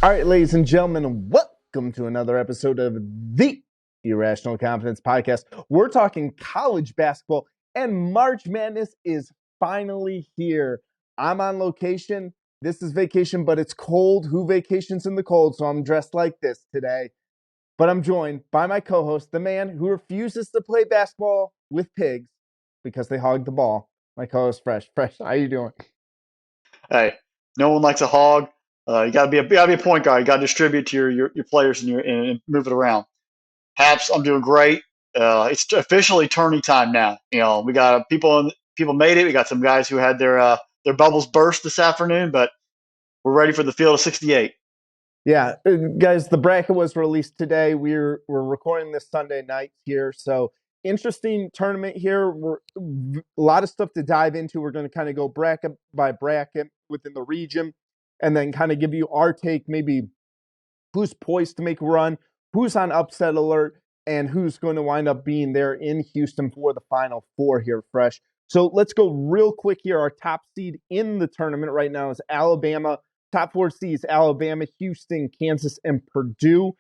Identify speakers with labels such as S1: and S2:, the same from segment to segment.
S1: All right, ladies and gentlemen, welcome to another episode of the Irrational Confidence Podcast. We're talking college basketball, and March Madness is finally here. I'm on location. This is vacation, but it's cold. Who vacations in the cold? So I'm dressed like this today. But I'm joined by my co-host, the man who refuses to play basketball with pigs because they hog the ball. My co-host, Fresh. Fresh, how you doing?
S2: Hey, no one likes a hog. You gotta be a point guard. You gotta distribute to your players and move it around. Haps, I'm doing great. It's officially tourney time now. We got people made it. We got some guys who had their bubbles burst this afternoon, but we're ready for the field of 68.
S1: Yeah, guys, the bracket was released today. We're recording this Sunday night here, so interesting tournament here. A lot of stuff to dive into. We're going to kind of go bracket by bracket within the region, and then kind of give you our take, maybe who's poised to make a run, who's on upset alert, and who's going to wind up being there in Houston for the Final Four here, Fresh. So let's go real quick here. Our top seed in the tournament right now is Alabama. Top four seeds, Alabama, Houston, Kansas, and Purdue.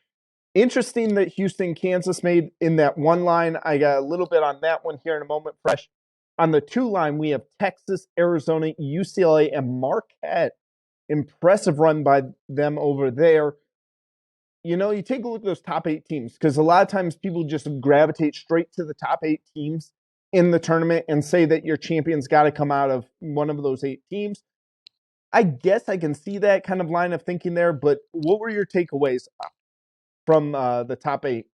S1: Interesting that Houston, Kansas made in that one line. I got a little bit on that one here in a moment, Fresh. On the two line, we have Texas, Arizona, UCLA, and Marquette. Impressive run by them over there. You take a look at those top eight teams, because a lot of times people just gravitate straight to the top eight teams in the tournament and say that your champion's got to come out of one of those eight teams. I guess I can see that kind of line of thinking there, but what were your takeaways from the top eight?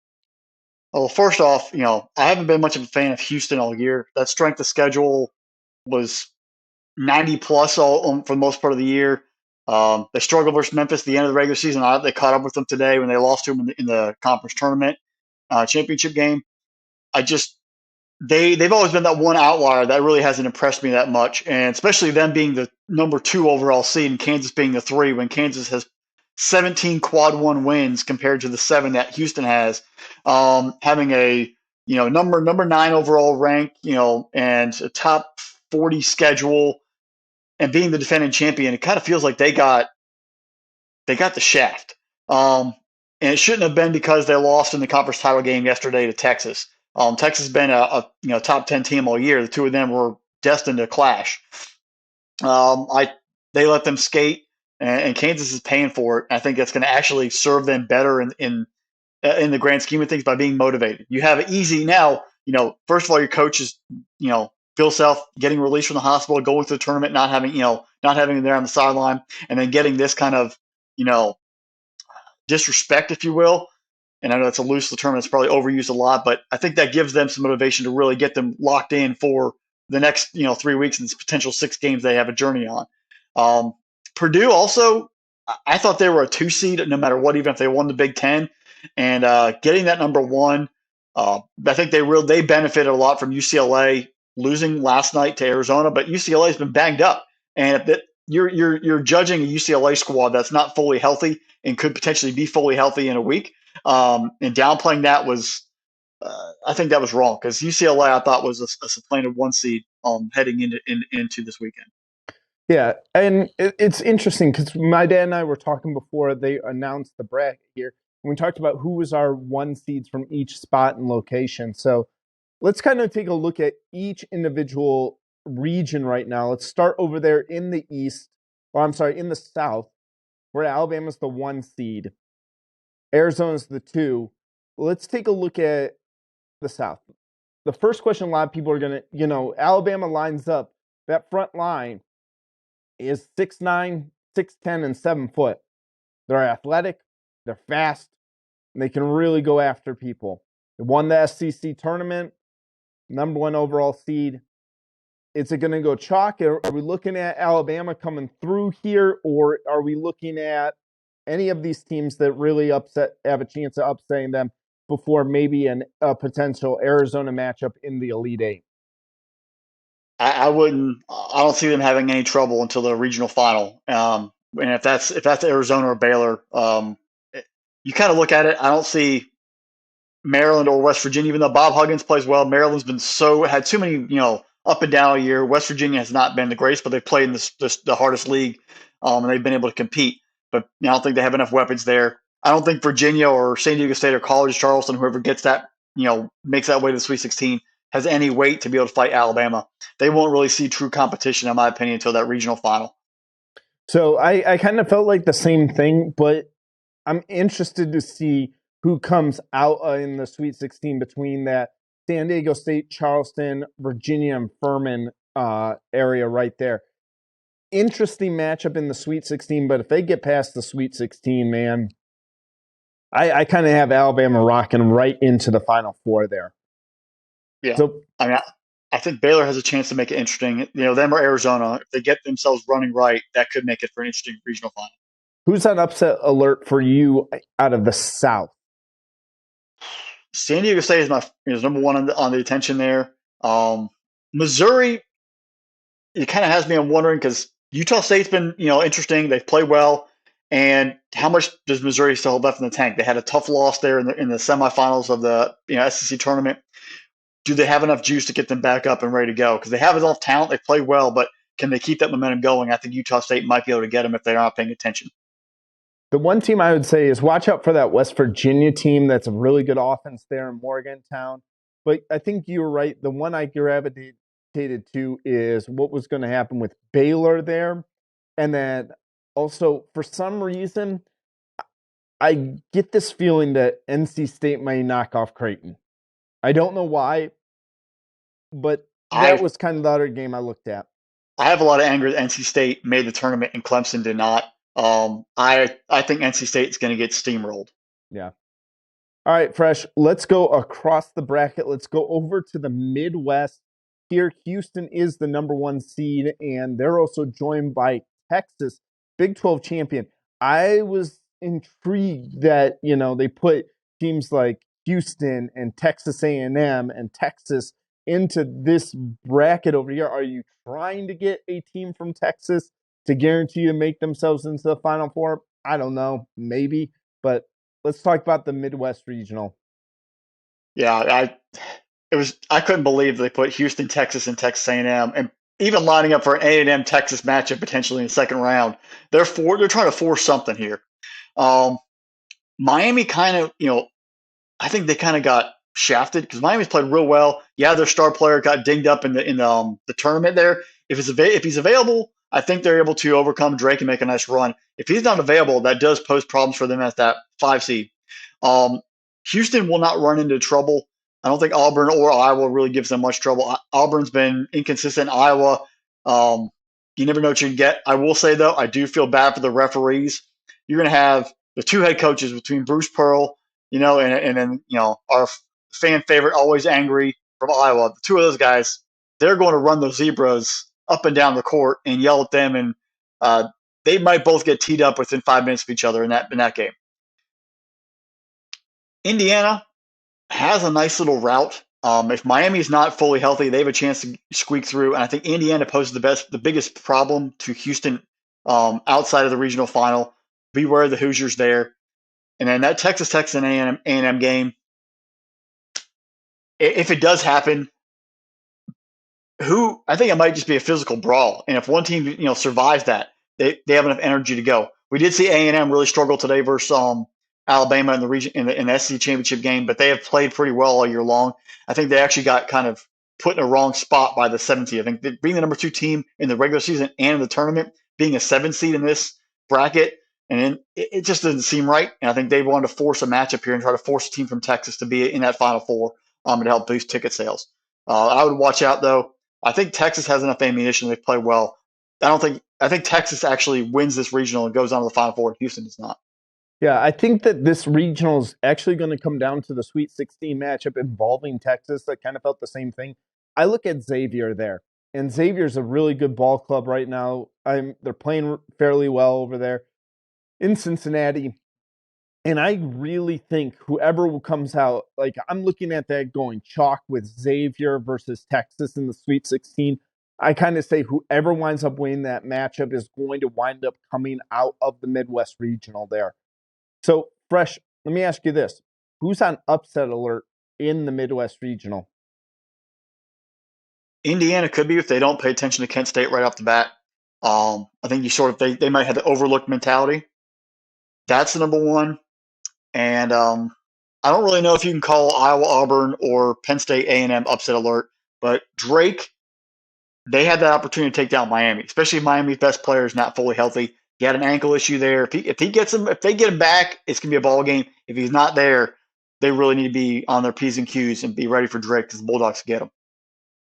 S2: Well, first off, I haven't been much of a fan of Houston all year. That strength of schedule was 90 plus for the most part of the year. They struggled versus Memphis at the end of the regular season. They caught up with them today when they lost to them in the conference tournament championship game. They've always been that one outlier that really hasn't impressed me that much, and especially them being the number 2 overall seed and Kansas being the 3, when Kansas has 17 quad one wins compared to the 7 that Houston has. Having a number 9 overall rank, and a top 40 schedule, and being the defending champion, it kind of feels like they got the shaft. And it shouldn't have been because they lost in the conference title game yesterday to Texas. Texas has been a top 10 team all year. The two of them were destined to clash. They let them skate, and Kansas is paying for it. I think that's going to actually serve them better in the grand scheme of things by being motivated. You have it easy now. First of all, your coach is Phil Self getting released from the hospital, going to the tournament, not having him there on the sideline, and then getting this kind of disrespect, if you will. And I know it's a loose term that's probably overused a lot, but I think that gives them some motivation to really get them locked in for the next 3 weeks and potential 6 games they have a journey on. Purdue also, I thought they were a 2 seed no matter what, even if they won the Big Ten, and getting that number 1. I think they benefited a lot from UCLA losing last night to Arizona, but UCLA has been banged up, and if you're judging a UCLA squad that's not fully healthy and could potentially be fully healthy in a week, and downplaying that was, I think that was wrong, because UCLA I thought was a supplanted 1 seed heading into this weekend.
S1: Yeah, and it's interesting because my dad and I were talking before they announced the bracket here. And we talked about who was our 1 seeds from each spot and location. So let's kind of take a look at each individual region right now. Let's start over there in the East, in the South, where Alabama's the 1 seed. Arizona's the 2. Let's take a look at the South. The first question a lot of people are going to, Alabama lines up. That front line is 6'9", 6'10", and 7 foot. They're athletic, they're fast, and they can really go after people. They won the SEC tournament, number 1 overall seed. Is it going to go chalk? Are we looking at Alabama coming through here, or are we looking at any of these teams that really have a chance of upsetting them before maybe a potential Arizona matchup in the Elite Eight?
S2: I don't see them having any trouble until the regional final. And if that's Arizona or Baylor, you kind of look at it. I don't see Maryland or West Virginia, even though Bob Huggins plays well. Maryland's had too many up and down a year. West Virginia has not been the greatest, but they've played in the hardest league, and they've been able to compete. but I don't think they have enough weapons there. I don't think Virginia or San Diego State or College Charleston, whoever gets that, makes that way to the Sweet 16, has any weight to be able to fight Alabama. They won't really see true competition, in my opinion, until that regional final.
S1: So I kind of felt like the same thing, but I'm interested to see who comes out in the Sweet 16 between that San Diego State, Charleston, Virginia, and Furman area right there. Interesting matchup in the Sweet 16, but if they get past the Sweet 16, man, I kind of have Alabama rocking right into the Final Four there.
S2: Yeah.
S1: So
S2: I mean, I think Baylor has a chance to make it interesting. Them or Arizona, if they get themselves running right, that could make it for an interesting regional final.
S1: who's on upset alert for you out of the South?
S2: San Diego State is number one on the attention there. Missouri, it kind of has me on wondering because Utah State's been interesting. They've played well, and how much does Missouri still have left in the tank? They had a tough loss there in the semifinals of the SEC tournament. Do they have enough juice to get them back up and ready to go? Because they have enough talent, they play well, but can they keep that momentum going? I think Utah State might be able to get them if they're not paying attention.
S1: The one team I would say is watch out for that West Virginia team. That's a really good offense there in Morgantown. But I think you were right. The one I gravitated to is what was going to happen with Baylor there. And then also, for some reason, I get this feeling that NC State may knock off Creighton. I don't know why, but that
S2: I
S1: was kind of the other game I looked at.
S2: I have a lot of anger that NC State made the tournament and Clemson did not. I think NC State is going to get steamrolled.
S1: Yeah. All right, Fresh, let's go across the bracket. Let's go over to the Midwest. Here, Houston is the number one seed, and they're also joined by Texas, Big 12 champion. I was intrigued that, they put teams like Houston and Texas A&M and Texas into this bracket over here. Are you trying to get a team from Texas to guarantee to make themselves into the Final Four? I don't know, maybe, but let's talk about the Midwest Regional.
S2: Yeah, I couldn't believe they put Houston, Texas, and Texas A&M, and even lining up for an A&M Texas matchup potentially in the second round. They're trying to force something here. Um, Miami kind of, I think they kind of got shafted because Miami's played real well. Yeah, their star player got dinged up in the tournament there. If he's available, I think they're able to overcome Drake and make a nice run. If he's not available, that does pose problems for them as that 5 seed. Um, Houston will not run into trouble. I don't think Auburn or Iowa really gives them much trouble. Auburn's been inconsistent. Iowa, um, you never know what you can get. I will say though, I do feel bad for the referees. You're going to have the two head coaches between Bruce Pearl, and then our fan favorite, always angry from Iowa. The two of those guys, they're going to run those zebras up and down the court and yell at them, and they might both get teed up within 5 minutes of each other in that game. Indiana has a nice little route. If Miami's not fully healthy, they have a chance to squeak through. And I think Indiana poses the biggest problem to Houston outside of the regional final. Beware of the Hoosiers there. And then that Texas and A&M game, if it does happen, I think it might just be a physical brawl. And if one team survives that, they have enough energy to go. We did see A&M really struggle today versus Alabama in the region in the SEC championship game, but they have played pretty well all year long. I think they actually got kind of put in a wrong spot by the 7th seed. I think that being the number 2 team in the regular season and in the tournament, being a 7th seed in this bracket, and then it just doesn't seem right. And I think they wanted to force a matchup here and try to force a team from Texas to be in that Final Four and to help boost ticket sales. I would watch out though. I think Texas has enough ammunition. They play well. I think Texas actually wins this regional and goes on to the Final Four. Houston does not.
S1: Yeah, I think that this regional is actually going to come down to the Sweet 16 matchup involving Texas. I kind of felt the same thing. I look at Xavier there, and Xavier's a really good ball club right now. They're playing fairly well over there in Cincinnati. And I really think whoever comes out, like I'm looking at that going chalk with Xavier versus Texas in the Sweet 16. I kind of say whoever winds up winning that matchup is going to wind up coming out of the Midwest Regional there. So, Fresh, let me ask you this. Who's on upset alert in the Midwest Regional?
S2: Indiana could be if they don't pay attention to Kent State right off the bat. I think they might have the overlooked mentality. That's the number one. And I don't really know if you can call Iowa Auburn or Penn State A&M upset alert, but Drake, they had that opportunity to take down Miami, especially if Miami's best player is not fully healthy. He had an ankle issue there. If he gets him, if they get him back, it's gonna be a ball game. If he's not there, they really need to be on their P's and Q's and be ready for Drake because the Bulldogs get him.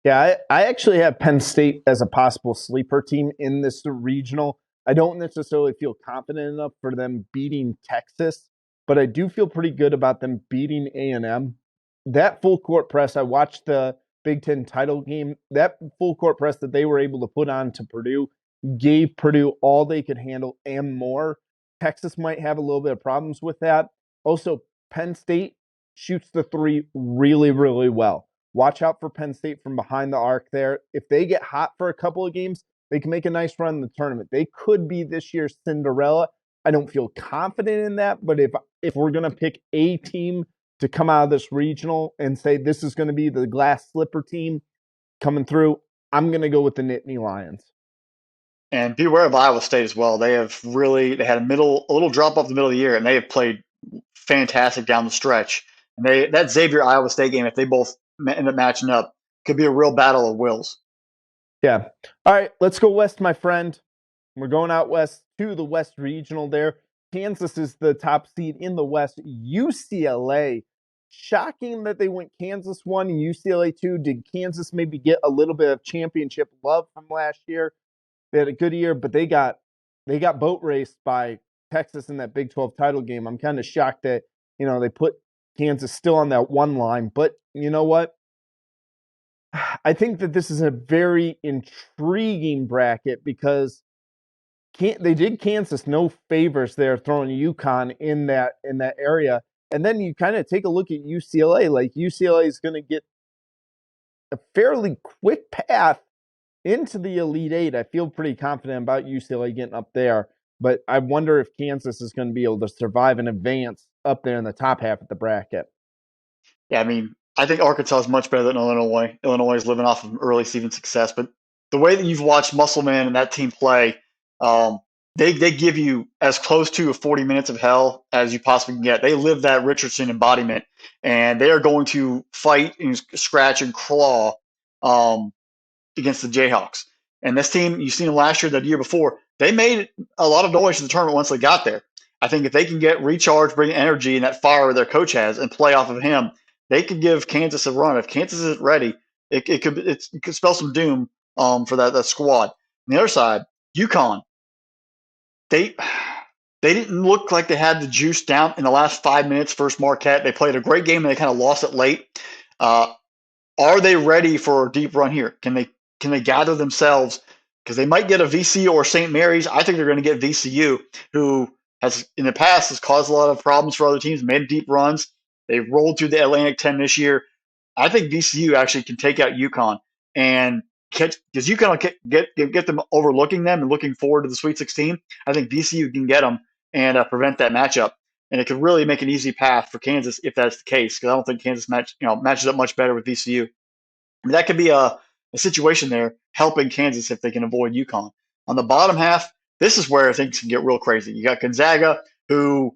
S1: Yeah, I actually have Penn State as a possible sleeper team in this regional. I don't necessarily feel confident enough for them beating Texas, but I do feel pretty good about them beating A&M. That full court press, I watched the Big Ten title game. That full court press that they were able to put on to Purdue gave Purdue all they could handle and more. Texas might have a little bit of problems with that. Also, Penn State shoots the three really, really well. Watch out for Penn State from behind the arc there. If they get hot for a couple of games, they can make a nice run in the tournament. They could be this year's Cinderella. I don't feel confident in that, but if we're going to pick a team to come out of this regional and say this is going to be the glass slipper team coming through, I'm going to go with the Nittany Lions.
S2: And beware of Iowa State as well. They had a little drop off the middle of the year, and they have played fantastic down the stretch. And that Xavier Iowa State game, if they both end up matching up, could be a real battle of wills.
S1: Yeah. All right, let's go west, my friend. We're going out west to the West Regional there. Kansas is the top seed in the West. UCLA, shocking that they went Kansas 1 and UCLA 2. Did Kansas maybe get a little bit of championship love from last year? They had a good year, but they got boat raced by Texas in that Big 12 title game. I'm kind of shocked that, they put Kansas still on that one line. But you know what? I think that this is a very intriguing bracket because they did Kansas no favors there, throwing UConn in that area, and then you kind of take a look at UCLA. Like UCLA is going to get a fairly quick path into the Elite Eight. I feel pretty confident about UCLA getting up there, but I wonder if Kansas is going to be able to survive and advance up there in the top half of the bracket.
S2: Yeah, I mean, I think Arkansas is much better than Illinois. Illinois is living off of early season success, but the way that you've watched Musselman and that team play, they give you as close to 40 minutes of hell as you possibly can get. They live that Richardson embodiment, and they are going to fight and scratch and claw against the Jayhawks. And this team, you've seen them last year, the year before, they made a lot of noise in the tournament once they got there. I think if they can get recharged, bring energy and that fire their coach has and play off of him, they could give Kansas a run. If Kansas isn't ready, it could spell some doom for that squad. On the other side, UConn, they didn't look like they had the juice down in the last 5 minutes. First Marquette, they played a great game and they kind of lost it late. Are they ready for a deep run here? Can they gather themselves? Because they might get a VCU or St. Mary's. I think they're going to get VCU, who has in the past has caused a lot of problems for other teams, made deep runs. They rolled through the Atlantic 10 this year. I think VCU actually can take out UConn and catch, because UConn will get them overlooking them and looking forward to the Sweet 16. I think VCU can get them and prevent that matchup. And it could really make an easy path for Kansas if that's the case, because I don't think Kansas matches up much better with VCU. I mean, that could be a situation there helping Kansas if they can avoid UConn. On the bottom half, this is where things can get real crazy. You got Gonzaga, who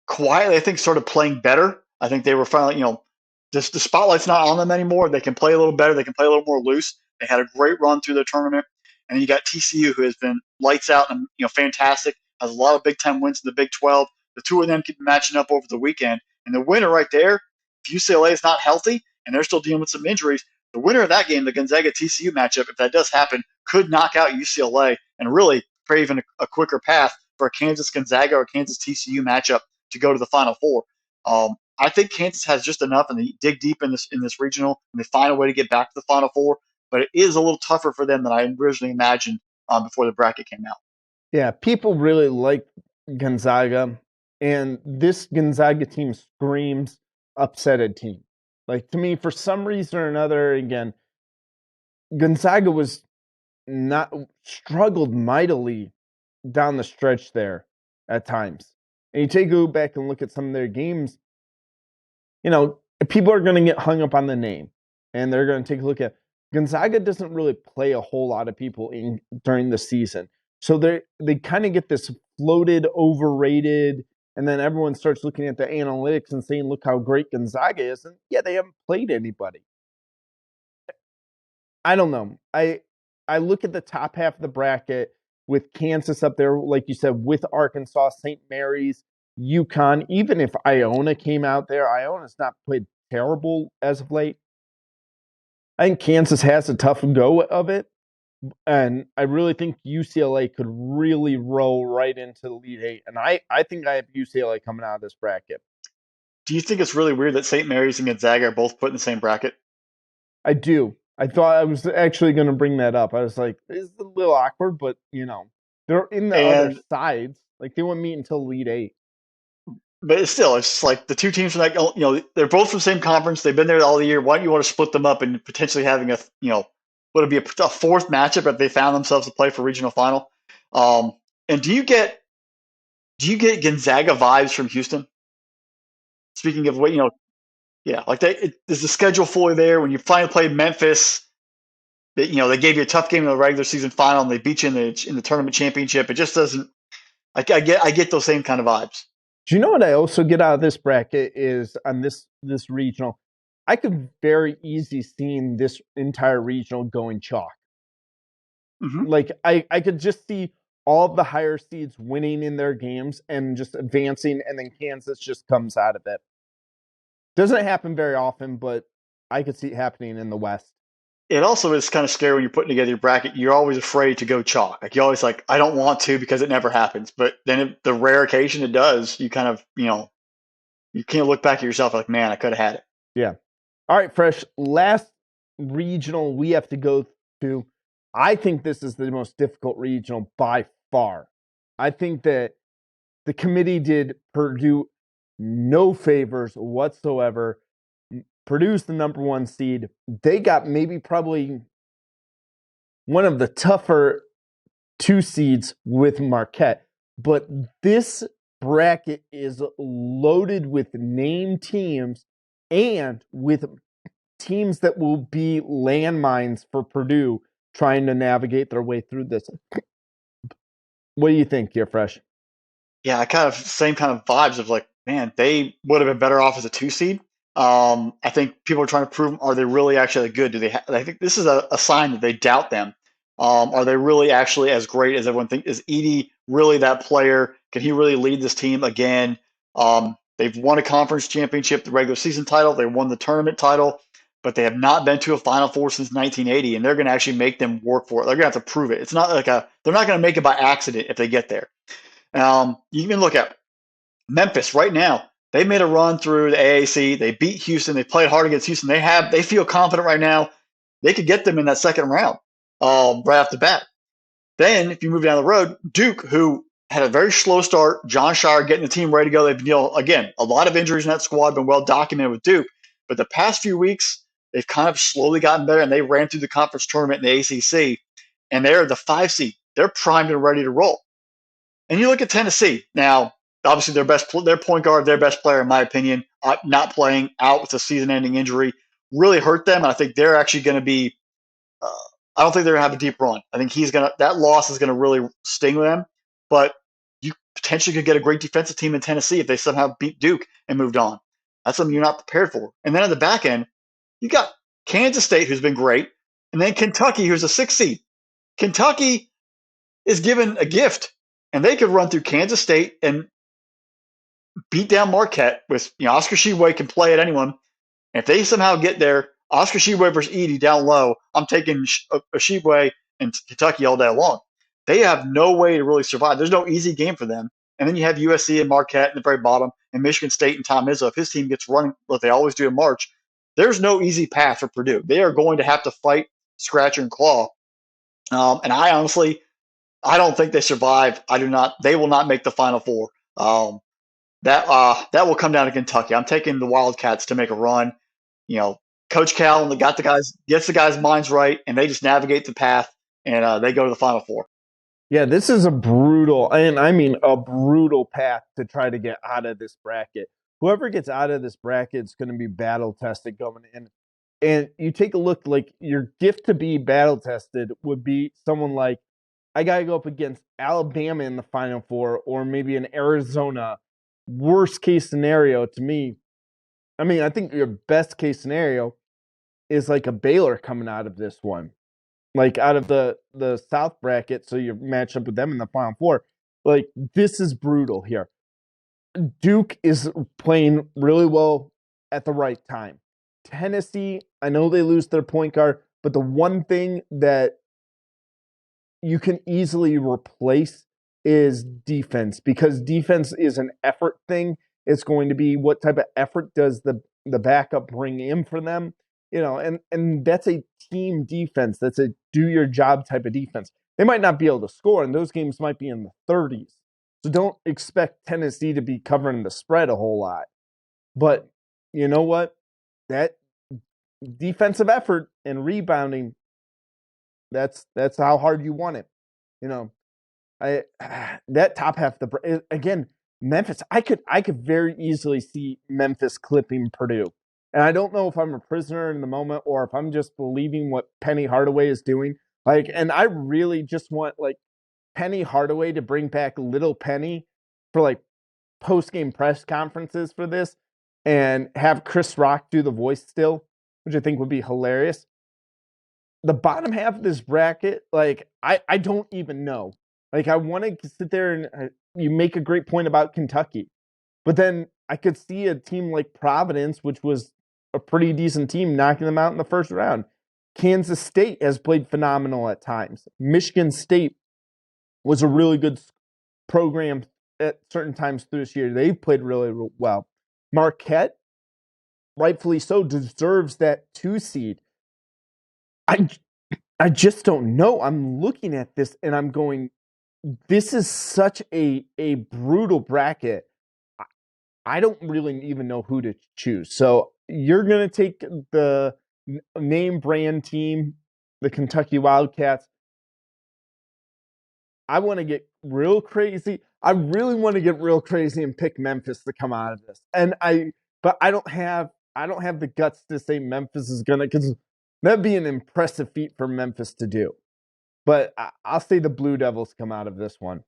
S2: quietly, I think, started playing better. I think they were finally, just the spotlight's not on them anymore. They can play a little better. They can play a little more loose. They had a great run through the tournament. And then you got TCU, who has been lights out and fantastic. Has a lot of Big Ten wins in the Big 12. The two of them keep matching up over the weekend. And the winner right there, if UCLA is not healthy and they're still dealing with some injuries, the winner of that game, the Gonzaga TCU matchup, if that does happen, could knock out UCLA and really create even a quicker path for a Kansas Gonzaga or Kansas TCU matchup to go to the Final Four. I think Kansas has just enough, and they dig deep in this regional, and they find a way to get back to the Final Four. But it is a little tougher for them than I originally imagined before the bracket came out.
S1: Yeah, people really like Gonzaga, and this Gonzaga team screams upsetted team. Like, to me, for some reason or another, again, Gonzaga was not struggled mightily down the stretch there at times. And you go back and look at some of their games, people are going to get hung up on the name, and they're going to take a look at Gonzaga doesn't really play a whole lot of people in during the season. So they kind of get this floated, overrated, and then everyone starts looking at the analytics and saying, "Look how great Gonzaga is," and yeah, they haven't played anybody. I don't know. I look at the top half of the bracket with Kansas up there, like you said, with Arkansas, St. Mary's, UConn. Even if Iona came out there, Iona's not played terrible as of late. I think Kansas has a tough go of it, and I really think UCLA could really roll right into the Elite Eight. And I think I have UCLA coming out of this bracket.
S2: Do you think it's really weird that St. Mary's and Gonzaga are both put in the same bracket?
S1: I do. I thought I was actually going to bring that up. I was like, this is a little awkward, but they're in the other
S2: And
S1: sides. Like they won't meet until Elite Eight.
S2: but it's still, it's like the two teams from that, they're both from the same conference. They've been there all the year. Why don't you want to split them up and potentially having would it be a fourth matchup if they found themselves to play for regional final? Um, and do you get Gonzaga vibes from Houston? Speaking of what, yeah, like is the schedule fully there? When you finally played Memphis, they gave you a tough game in the regular season final and they beat you in the tournament championship. It just doesn't. I get those same kind of vibes.
S1: Do you know what I also get out of this bracket is on this regional? I could very easily see this entire regional going chalk.
S2: Mm-hmm.
S1: Like I could just see all of the higher seeds winning in their games and just advancing, and then Kansas just comes out of it. Doesn't happen very often, but I could see it happening in the West.
S2: It also is kind of scary when you're putting together your bracket. You're always afraid to go chalk. Like you always like, I don't want to because it never happens. But then the rare occasion it does, you kind of, you can't look back at yourself like, man, I could have had it.
S1: Yeah. All right, Fresh. Last regional we have to go to. I think this is the most difficult regional by far. I think that the committee did Purdue no favors whatsoever. Purdue's the number one seed. They got maybe probably one of the tougher two seeds with Marquette. But this bracket is loaded with named teams and with teams that will be landmines for Purdue trying to navigate their way through this. What do you think here, Fresh?
S2: Yeah, I kind of same kind of vibes of like, man, they would have been better off as a two seed. I think people are trying to prove, are they really actually good? Do they? I think this is a sign that they doubt them. Are they really actually as great as everyone thinks? Is Edey really that player? Can he really lead this team again? They've won a conference championship, the regular season title. They won the tournament title, but they have not been to a Final Four since 1980, and they're going to actually make them work for it. They're going to have to prove it. It's not like they're not going to make it by accident if they get there. You can look at Memphis right now. They made a run through the AAC. They beat Houston. They played hard against Houston. They feel confident right now. They could get them in that second round right off the bat. Then if you move down the road, Duke, who had a very slow start, John Shire getting the team ready to go. They've again a lot of injuries in that squad, been well documented with Duke. But the past few weeks, they've kind of slowly gotten better, and they ran through the conference tournament in the ACC, and they're the 5 seed. They're primed and ready to roll. And you look at Tennessee now. Obviously, their point guard, their best player, in my opinion, not playing out with a season-ending injury, really hurt them. And I think they're actually going to be. I don't think they're going to have a deep run. I think that loss is going to really sting them. But you potentially could get a great defensive team in Tennessee if they somehow beat Duke and moved on. That's something you're not prepared for. And then on the back end, you got Kansas State, who's been great, and then Kentucky, who's a 6 seed. Kentucky is given a gift, and they could run through Kansas State and beat down Marquette with Oscar Tshiebwe can play at anyone. And if they somehow get there, Oscar Tshiebwe versus Edey down low, I'm taking Tshiebwe and Kentucky all day long. They have no way to really survive. There's no easy game for them. And then you have USC and Marquette in the very bottom, and Michigan State and Tom Izzo. If his team gets running what they always do in March, there's no easy path for Purdue. They are going to have to fight, scratch, and claw. And I don't think they survive. I do not. They will not make the Final Four. That will come down to Kentucky. I'm taking the Wildcats to make a run. Coach Cal gets the guys' minds right, and they just navigate the path, and they go to the Final Four.
S1: Yeah, this is a brutal, and I mean a brutal path to try to get out of this bracket. Whoever gets out of this bracket is going to be battle tested going in. And you take a look, like your gift to be battle tested would be someone like I got to go up against Alabama in the Final Four or maybe an Arizona. Worst case scenario to me, I mean, I think your best case scenario is like a Baylor coming out of this one, like out of the South bracket. So you match up with them in the Final Four. Like this is brutal here. Duke is playing really well at the right time. Tennessee, I know they lose their point guard, but the one thing that you can easily replace is defense because defense is an effort thing. It's going to be what type of effort does the backup bring in for them, and that's a team defense. That's a do your job type of defense. They might not be able to score, and those games might be in the 30s. So don't expect Tennessee to be covering the spread a whole lot. But you know what? That defensive effort and rebounding, that's how hard you want it. You know, I that top half again, Memphis. I could very easily see Memphis clipping Purdue, and I don't know if I'm a prisoner in the moment or if I'm just believing what Penny Hardaway is doing. Like, and I really just want like Penny Hardaway to bring back Little Penny for like post game press conferences for this, and have Chris Rock do the voice still, which I think would be hilarious. The bottom half of this bracket, like I don't even know. Like I want to sit there and you make a great point about Kentucky, but then I could see a team like Providence, which was a pretty decent team, knocking them out in the first round. Kansas State has played phenomenal at times. Michigan State was a really good program at certain times through this year. They've played really well. Marquette, rightfully so, deserves that 2 seed. I I just don't know. I'm looking at this and I'm going, this is such a brutal bracket. I don't really even know who to choose. So you're going to take the name brand team, the Kentucky Wildcats. I want to get real crazy. I really want to get real crazy and pick Memphis to come out of this. But I don't have the guts to say Memphis is gonna because that'd be an impressive feat for Memphis to do. But I'll say the Blue Devils come out of this one.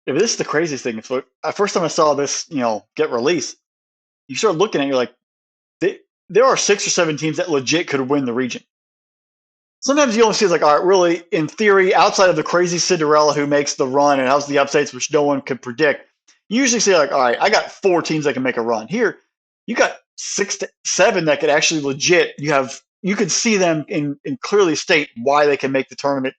S2: Yeah, but this is the craziest thing. So, first time I saw this, get released, you start looking at it, you're like, there are 6 or 7 teams that legit could win the region. Sometimes you only see like, all right, really, in theory, outside of the crazy Cinderella who makes the run and has the upsets, which no one could predict, you usually say like, all right, I got 4 teams that can make a run. Here, you got 6 to 7 that could actually legit. You could see them and clearly state why they can make the tournament,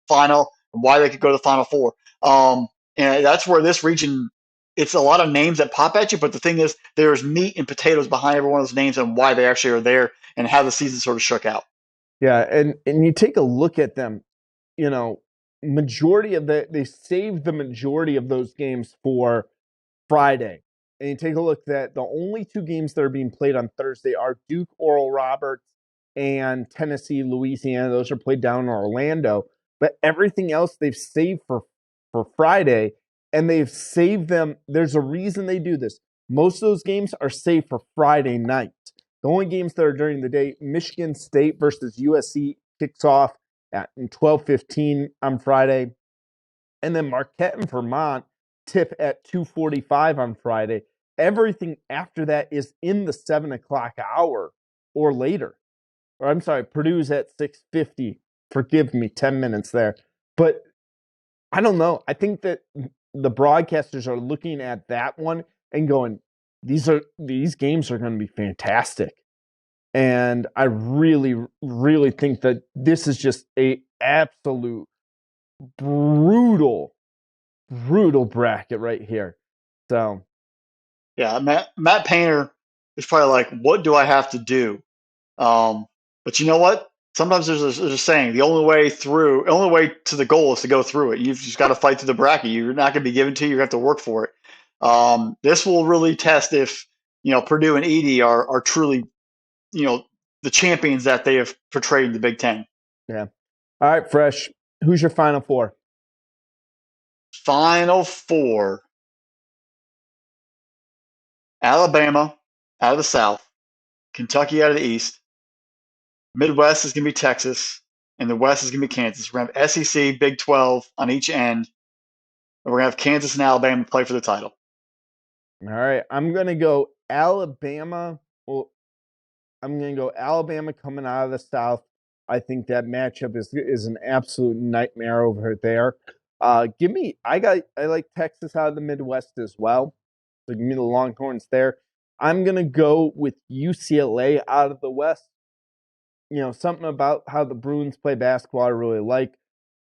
S2: final, and why they could go to the Final Four. And that's where this region, it's a lot of names that pop at you, but the thing is, there's meat and potatoes behind every one of those names and why they actually are there and how the season sort of shook out.
S1: Yeah, and you take a look at them, majority of they saved the majority of those games for Friday. And you take a look that the only 2 games that are being played on Thursday are Duke Oral Roberts and Tennessee Louisiana. Those are played down in Orlando. But everything else they've saved for Friday, and they've saved them. There's a reason they do this. Most of those games are saved for Friday night. The only games that are during the day, Michigan State versus USC kicks off at 12:15 on Friday. And then Marquette and Vermont tip at 2:45 on Friday. Everything after that is in the 7 o'clock hour or later. Or I'm sorry, Purdue's at 6:50. Forgive me, 10 minutes there. But I don't know. I think that the broadcasters are looking at that one and going, these games are going to be fantastic. And I really, really think that this is just a absolute brutal, brutal bracket right here. So
S2: Yeah, Matt Painter is probably like, what do I have to do? But you know what? Sometimes there's a saying: the only way to the goal is to go through it. You've just got to fight through the bracket. You're not going to be given to you. You have to work for it. This will really test if Purdue and Edie are truly the champions that they have portrayed in the Big Ten.
S1: yeah. All right, Fresh. Who's your final four?
S2: Final Four: Alabama out of the South, Kentucky out of the East. Midwest is going to be Texas, and the West is going to be Kansas. We're going to have SEC, Big 12 on each end, and we're going to have Kansas and Alabama play for the title.
S1: All right, I'm going to go Alabama. Well, I'm going to go Alabama coming out of the South. I think that matchup is an absolute nightmare over there. I like Texas out of the Midwest as well. So give me the Longhorns there. I'm going to go with UCLA out of the West. Something about how the Bruins play basketball I really like.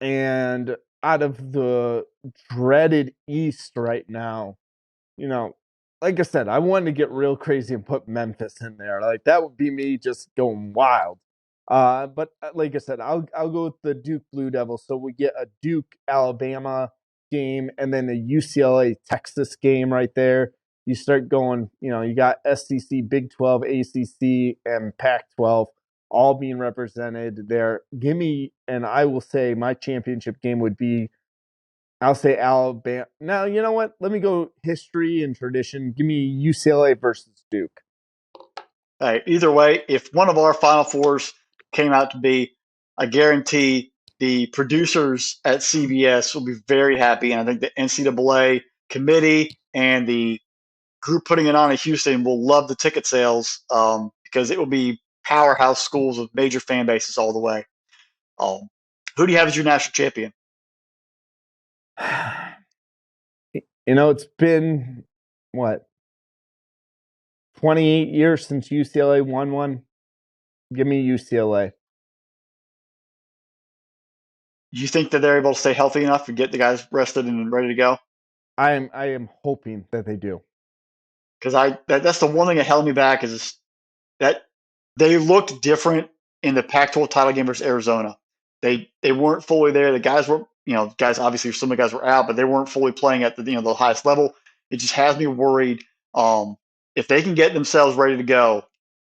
S1: And out of the dreaded East right now, like I said, I wanted to get real crazy and put Memphis in there. Like that would be me just going wild. But like I said, I'll go with the Duke Blue Devils. So we get a Duke Alabama game and then a UCLA Texas game right there. You start going, you got SEC, Big 12, ACC, and Pac 12 all being represented there. Give me, and I will say my championship game would be, I'll say Alabama. Now, you know what? Let me go history and tradition. Give me UCLA versus Duke.
S2: Either way, if one of our Final Fours came out to be, I guarantee the producers at CBS will be very happy. And I think the NCAA committee and the group putting it on in Houston will love the ticket sales because it will be powerhouse schools with major fan bases all the way. Who do you have as your national champion?
S1: It's been, what, 28 years since UCLA won one? Give me UCLA.
S2: You think that they're able to stay healthy enough to get the guys rested and ready to go?
S1: I am hoping that they do.
S2: Because that's the one thing that held me back is that they looked different in the Pac-12 title game versus Arizona. They weren't fully there. The guys were, guys obviously some of the guys were out, but they weren't fully playing at the highest level. It just has me worried. If they can get themselves ready to go,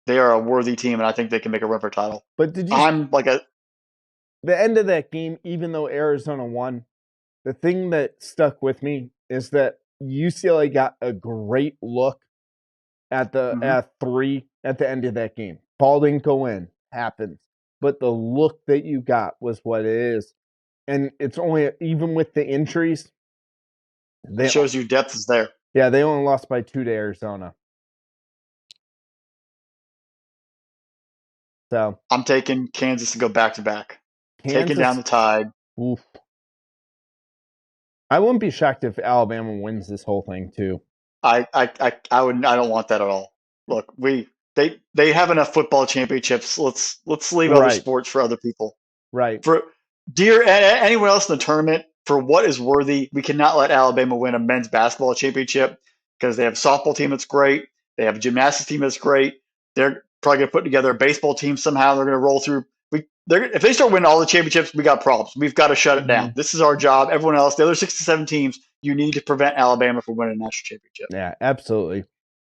S2: they are a worthy team, and I think they can make a run for title.
S1: But did you? The end of that game, even though Arizona won, the thing that stuck with me is that UCLA got a great look at 3 at the end of that game. Ball didn't go in, happens. But the look that you got was what it is. And it's only, even with the injuries,
S2: it shows you depth is there.
S1: Yeah, they only lost by 2 to Arizona. So
S2: I'm taking Kansas to go back to back. Taking down the Tide.
S1: Oof. I wouldn't be shocked if Alabama wins this whole thing too.
S2: I don't want that at all. Look, they have enough football championships. Let's leave other sports for other people.
S1: Right.
S2: For anyone else in the tournament, for what is worthy, we cannot let Alabama win a men's basketball championship because they have a softball team that's great. They have a gymnastics team that's great. They're probably going to put together a baseball team somehow. They're going to roll through. If they start winning all the championships, we got problems. We've got to shut it down. This is our job. Everyone else, the other 67 teams, you need to prevent Alabama from winning a national championship.
S1: Yeah, absolutely.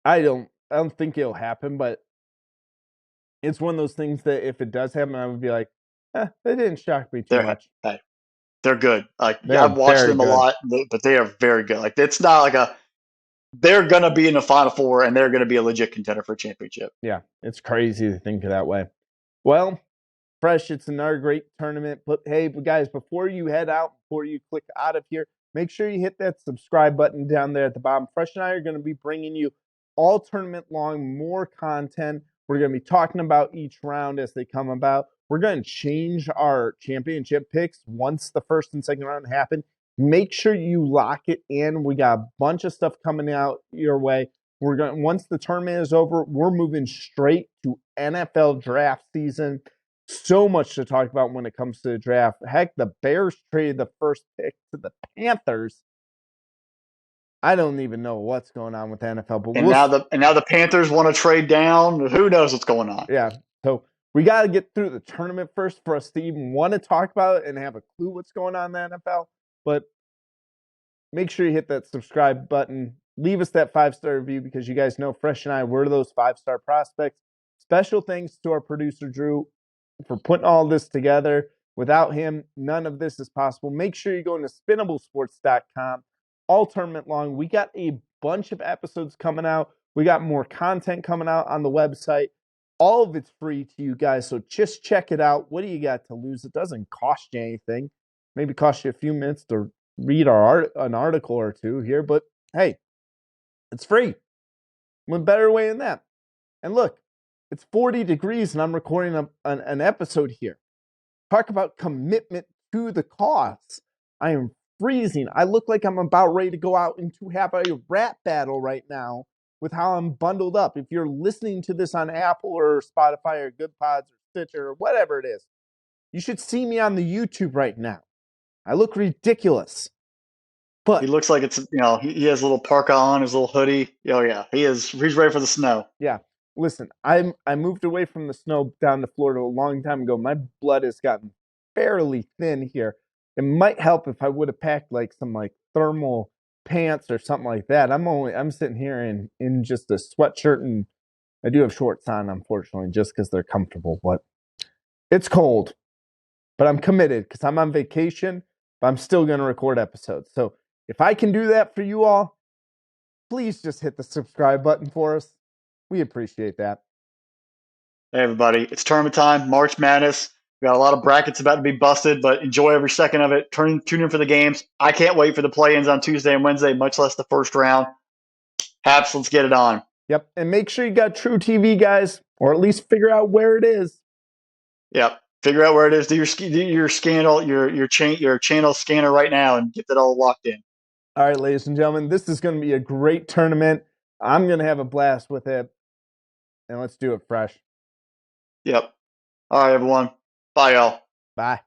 S1: I don't think it'll happen, but it's one of those things that if it does happen, I would be like, it didn't shock me too much.
S2: They're good. I've watched them a lot, but they are very good. Like it's not like they're going to be in the Final Four and they're going to be a legit contender for a championship.
S1: Yeah, it's crazy to think of that way. Well, Fresh, it's another great tournament. But hey, guys, before you head out, before you click out of here, make sure you hit that subscribe button down there at the bottom. Fresh and I are going to be bringing you all tournament long, more content. We're going to be talking about each round as they come about. We're going to change our championship picks once the first and second round happen. Make sure you lock it in. We got a bunch of stuff coming out your way. Once the tournament is over, we're moving straight to NFL draft season. So much to talk about when it comes to the draft. Heck, the Bears traded the first pick to the Panthers. I don't even know what's going on with the NFL, but
S2: now the Panthers want to trade down. Who knows what's going on?
S1: Yeah, so we got to get through the tournament first for us to even want to talk about it and have a clue what's going on in the NFL. But make sure you hit that subscribe button. Leave us that 5-star review because you guys know Fresh and I were those 5-star prospects. Special thanks to our producer, Drew, for putting all this together. Without him, none of this is possible. Make sure you go into spinnablesports.com all tournament long. We got a bunch of episodes coming out. We got more content coming out on the website. All of it's free to you guys, so just check it out. What do you got to lose? It doesn't cost you anything. Maybe cost you a few minutes to read an article or two here, but hey, it's free. What better way than that? And look, it's 40 degrees and I'm recording an episode here. Talk about commitment to the cause. I am freezing. I look like I'm about ready to go out and to have a rap battle right now with how I'm bundled up. If you're listening to this on Apple or Spotify or Good Pods or Stitcher or whatever it is, you should see me on the YouTube right now. I look ridiculous.
S2: He
S1: But
S2: looks like it's he has a little parka on, his little hoodie. Oh yeah, he is. He's ready for the snow.
S1: yeah, listen, I moved away from the snow down to Florida a long time ago. My blood has gotten fairly thin here. It might help if I would have packed like some like thermal pants or something like that. I'm sitting here in just a sweatshirt and I do have shorts on, unfortunately, just because they're comfortable. But it's cold. But I'm committed because I'm on vacation, but I'm still going to record episodes. So if I can do that for you all, please just hit the subscribe button for us. We appreciate that.
S2: Hey everybody, it's tournament time. March Madness. We got a lot of brackets about to be busted, but enjoy every second of it. Tune in for the games. I can't wait for the play-ins on Tuesday and Wednesday, much less the first round. Haps, let's get it on.
S1: Yep, and make sure you got True TV, guys, or at least figure out where it is.
S2: Yep, figure out where it is. Do your scandal, your channel scanner right now, and get that all locked in.
S1: All right, ladies and gentlemen, this is going to be a great tournament. I'm going to have a blast with it, and let's do it fresh.
S2: Yep. All right, everyone. Bye, y'all.
S1: Bye.